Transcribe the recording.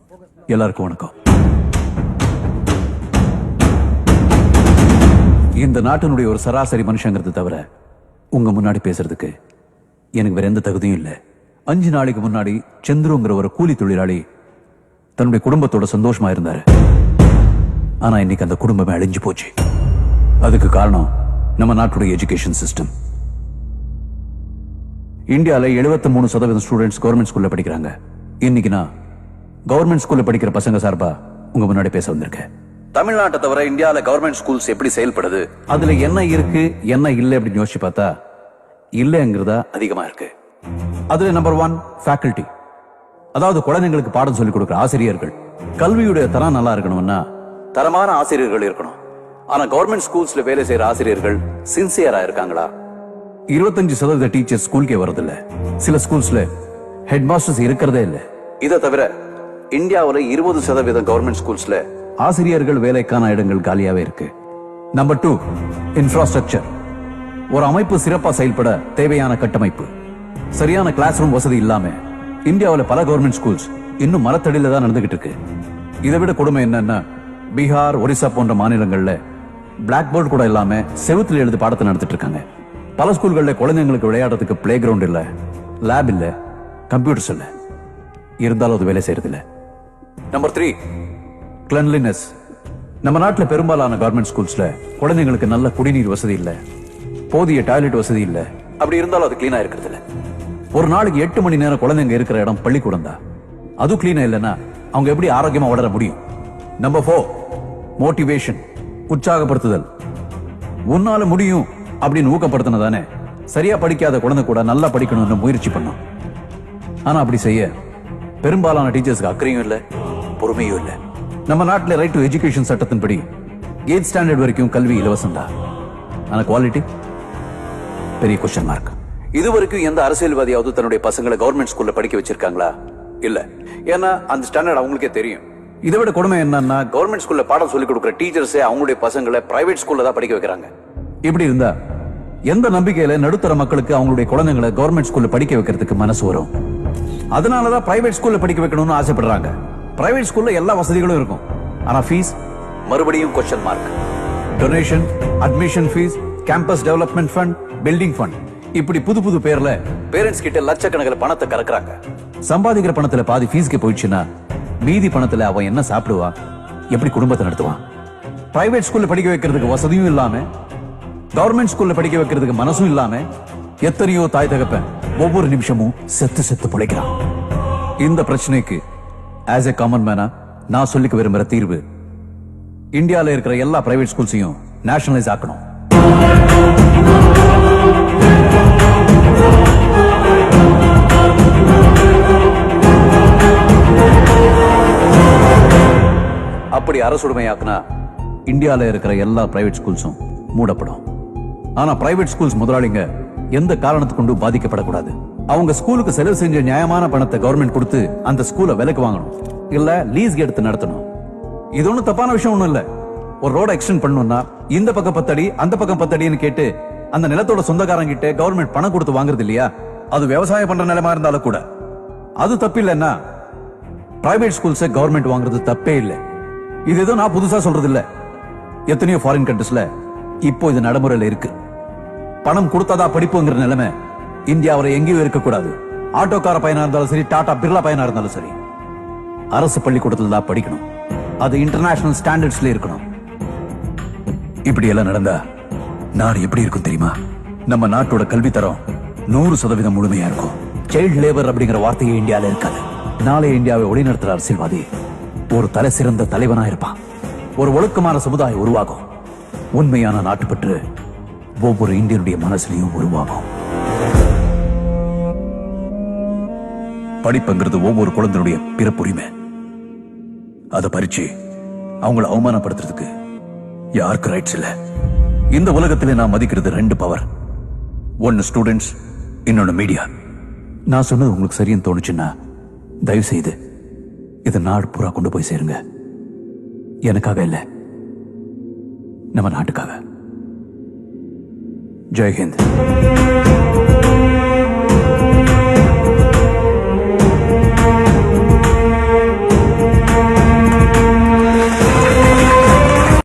எல்லாருக்கும் வணக்கம். இந்த நாட்டினுடைய ஒரு சராசரி மனுஷங்கிறது தவிர உங்க முன்னாடி பேசுறதுக்கு எனக்கு வேற எந்த தகுதியும் இல்லை. 5 நாளைக்கு முன்னாடி சந்துருங்கிற ஒரு கூலி தொழிலாளி தன்னுடைய குடும்பத்தோட சந்தோஷமா இருந்தாரு. ஆனா இன்னைக்கு அந்த குடும்பமே அழிஞ்சு போச்சு. அதுக்கு காரணம் நம்ம நாட்டுடைய எஜுகேஷன் சிஸ்டம். இந்தியால 73% ஸ்டூடெண்ட்ஸ் கவர்மெண்ட் ஸ்கூல்ல படிக்கிறாங்க. இன்னைக்கு நான் கவர்மெண்ட் ஸ்கூல்ல படிக்கிற பசங்க சார்பா உங்க முன்னாடி பேச வந்திருக்கேன். தமிழ்நாட்டை தவிர இந்தியால கவர்மெண்ட் ஸ்கூல்ஸ் எப்படி செயல்படுது, அதுல என்ன இருக்கு என்ன இல்லை அப்படின்னு யோசிச்சு பார்த்தா இல்லைங்கிறதா அதிகமா இருக்கு. அதுல நம்பர் 1 ஃபேக்கல்டி, அதாவது குழந்தைங்களுக்கு பாடம் சொல்லிக் கொடுக்கிற ஆசிரியர்கள். கல்வியுடைய தரம் நல்லா இருக்கணும்னா தரமான ஆசிரியர்கள் இருக்கணும். ஆனா கவர்மெண்ட் ஸ்கூல்ஸ்ல வேலை செய்யற ஆசிரியர்கள் சின்சியரா இருக்காங்களா? 25% டீச்சர்ஸ் ஸ்கூலுக்கே வரதில்ல. சில ஸ்கூல்ஸ்ல ஹெட் மாஸ்டர்ஸ் இருக்கிறதே இல்லை. இதை தவிர இந்தியாவில் 20% கவர்மெண்ட் ஸ்கூல்ஸ்ல ஆசிரியர்கள் வேலைக்கான இடங்கள் காலியாவே இருக்கு. Number 2 infrastructure. ஒரு அமைப்பு சிறப்பா செயல்பட தேவையான கட்டமைப்பு. சரியான கிளாஸ் ரூம் வசதி இல்லாம இந்தியாவில் பல கவர்மெண்ட் ஸ்கூல்ஸ் இன்னும் மரத்தடியில தான் நடந்துகிட்டு இருக்கு. இதை விட கொடுமை என்னன்னா, பீகார், ஒரிசா போன்ற மாநிலங்கள்ல பிளாக் போர்டு கூட இல்லாம செவுத்துல எழுதி பாடத்தை நடத்திட்டு இருக்காங்க. பல ஸ்கூல்கள்ல குழந்தைங்களுக்கு விளையாடுறதுக்கு பிளே கிரவுண்ட் இல்ல, லேப் இல்ல, கம்ப்யூட்டர்ஸ் இல்ல. இருந்தாலும் அது வேலை செய்யறது இல்ல. Number 3 cleanliness. நம்ம நாட்டுல பெரும்பாலான கவர்மெண்ட் ஸ்கூல்ஸ்ல குழந்தைங்களுக்கு நல்ல குடிநீர் வசதி இல்ல, போதிய டாய்லெட் வசதி இல்ல. அப்படி இருந்தாலும் அது கிளீனா இருக்கிறது இல்ல. ஒரு நாளைக்கு 8 மணி நேரம் குழந்தைங்க இருக்கிற இடம் பள்ளிக்கூடம் தான். அது கிளீனா இல்லைன்னா அவங்க எப்படி ஆரோக்கியமா வளர முடியும்? நம்பர் 4 மோட்டிவேஷன், உற்சாகப்படுத்துதல். உன்னால முடியும் அப்படின்னு ஊக்கப்படுத்தினதானே சரியா படிக்காத குழந்தை கூட நல்லா படிக்கணும்னு முயற்சி பண்ணும். ஆனா அப்படி செய்ய பெரும்பாலான டீச்சர்ஸ்க்கு அக்கறையும் இல்ல, பொறுமையும் இல்ல. நம்ம நாட்டில் ரைட் டு எஜுகேஷன் சட்டத்தின்படி 8th ஸ்டாண்டர்ட் வரைக்கும் கல்வி இலவசம் தான். ஆனா குவாலிட்டி பெரிய கொஸ்டின் மார்க். இது வரைக்கும் எந்த அரசியல்வாதியாவது தன்னுடைய பசங்களை கவர்மெண்ட் ஸ்கூல்ல படிக்க வச்சிருக்காங்களா? இல்ல. ஏன்னா அந்த ஸ்டாண்டர்ட் அவங்களுக்கே தெரியும். இதை விட கொடுமை என்னன்னா, கவர்மெண்ட் ஸ்கூல்ல பாடம் சொல்லிக் கொடுக்கிற டீச்சர்ஸே அவங்களுடைய பசங்களை பிரைவேட் ஸ்கூல்ல தான் படிக்க வைக்கிறாங்க. இப்படி இருந்தா எந்த நம்பிக்கையில நடுத்தர மக்களுக்கு அவங்களுடைய குழந்தைங்களை கவர்மெண்ட் ஸ்கூல்ல படிக்க வைக்கிறதுக்கு மனசு வரும்? அதனாலதான் பிரைவேட் ஸ்கூல்ல படிக்க வைக்கணும்னு ஆசைப்படுறாங்க. பிரைவேட் ஸ்கூல்ல எல்லா வசதிகளும் இருக்கும், ஆனா ஃபீஸ் மறுபடியும் question mark. Donation, admission fees, campus development fund, building fund, இப்படி புது புது பேர்ல பேரண்ட்ஸ் கிட்ட லட்சக்கணக்கில் பணத்தை கறக்குறாங்க. சம்பாதிக்கிற பணத்துல பாதி ஃபீஸ்க்கு போயிடுச்சுன்னா மீதி பணத்துல அவன் என்ன சாப்பிடுவான், எப்படி குடும்பத்தை நடத்துவான்? பிரைவேட் ஸ்கூல்ல படிக்க வைக்கிறதுக்கு வசதியும் இல்லாம கவர்மெண்ட் ஸ்கூல்ல படிக்க வைக்கிறதுக்கு மனசும் இல்லாம எத்தனையோ தாய் தகப்பன் ஒவ்வொரு நிமிஷமும் செத்து செத்து பிழைக்கிறான். இந்த பிரச்சனைக்கு ஆஸ் எ காமன் மேனா நான் சொல்லிக்க விரும்புற தீர்வு, இந்தியால இருக்கிற எல்லா பிரைவேட் ஸ்கூல்ஸையும் நேஷனலைஸ் ஆக்கணும். அப்படி அரசுடைமையாக்குனா இந்தியால இருக்கிற எல்லா பிரைவேட் ஸ்கூல்ஸும் மூடப்படும். ஆனா பிரைவேட் ஸ்கூல்ஸ் முதலாளிங்க எந்த காரணத்துக்கு கொண்டு பாதிக்கப்படக்கூடாது. அவங்க ஸ்கூலுக்கு செலவு செஞ்ச நியாயமான பணத்தை கவர்மெண்ட் கொடுத்து அந்த ஸ்கூலை விலைக்கு வாங்கணும், இல்ல லீஸ்க்கு எடுத்து நடத்தணும். இது ஒண்ணும் தப்பான விஷயம் ஒண்ணும் இல்ல. ஒரு ரோட எக்ஸ்டெண்ட் பண்ணணும்னா இந்த பக்கம் 10 அடி அந்த பக்கம் 10 அடின்னு கேட்டு அந்த நிலத்தோட சொந்தக்காரங்க கிட்ட கவர்மெண்ட் பணம் கொடுத்து வாங்குறது இல்லையா? அது விவசாயம் பண்ற நிலமா இருந்தாலும் கூட அது தப்பு இல்லைன்னா பிரைவேட் ஸ்கூல்ஸை கவர்மெண்ட் வாங்குறது தப்பே இல்லை. இது ஏதோ நான் புதுசா சொல்றது இல்ல. எத்தனையோ ஃபாரின் கண்ட்ரீஸ்ல இப்போ இது நடைமுறையில இருக்கு. பணம் கொடுத்தாதா படிப்புங்கிற நிலைமை இந்தியாவில் எங்கேயும் இருக்கக்கூடாது. ஆட்டோக்கார பையனா இருந்தாலும் சரி, டாடா பிர்லா பையனா இருந்தாலும் சரி, அரசு பள்ளிக்கூடத்தில் தான் படிக்கணும். அது இன்டர்நேஷனல் ஸ்டாண்டர்ட்ஸ்ல இருக்கணும். இப்படி எல்லாம் நடந்தா நாடு எப்படி இருக்கும் தெரியுமா? நம்ம நாட்டோட கல்வி தரம் 100% முழுமையா இருக்கும். சைல்ட் லேபர் அப்படிங்கிற வார்த்தையே இந்தியால இருக்காது. நாளை இந்தியாவை ஒளிநடத்துற அரசியல்வாதி ஒரு தலை சிறந்த தலைவனா இருப்பான். ஒரு ஒழுக்கமான சமுதாயம் உருவாகும். உண்மையான நாட்டுப்பற்று ஒவ்வொரு இந்தியனுடைய மனசுலையும் உருவாகும். படிப்புங்கிறது ஒவ்வொரு குழந்தையுடைய பிறப்புரிமை. அதை பறிச்சு அவங்களை அவமானப்படுத்துறதுக்கு யாருக்கு ரைட்ஸ் இல்ல. இந்த உலகத்திலே நான் மதிக்கிறது 2 பவர். ஒன்னு ஸ்டூடெண்ட்ஸ், இன்னொன்னு மீடியா. நான் சொன்னது உங்களுக்கு சரின்னு தோணுச்சுன்னா தயவு செய்து இதை நாடு பூரா கொண்டு போய் சேருங்க. எனக்காக இல்ல, நம்ம நாட்டுக்காக. ஜெய் ஹிந்த்.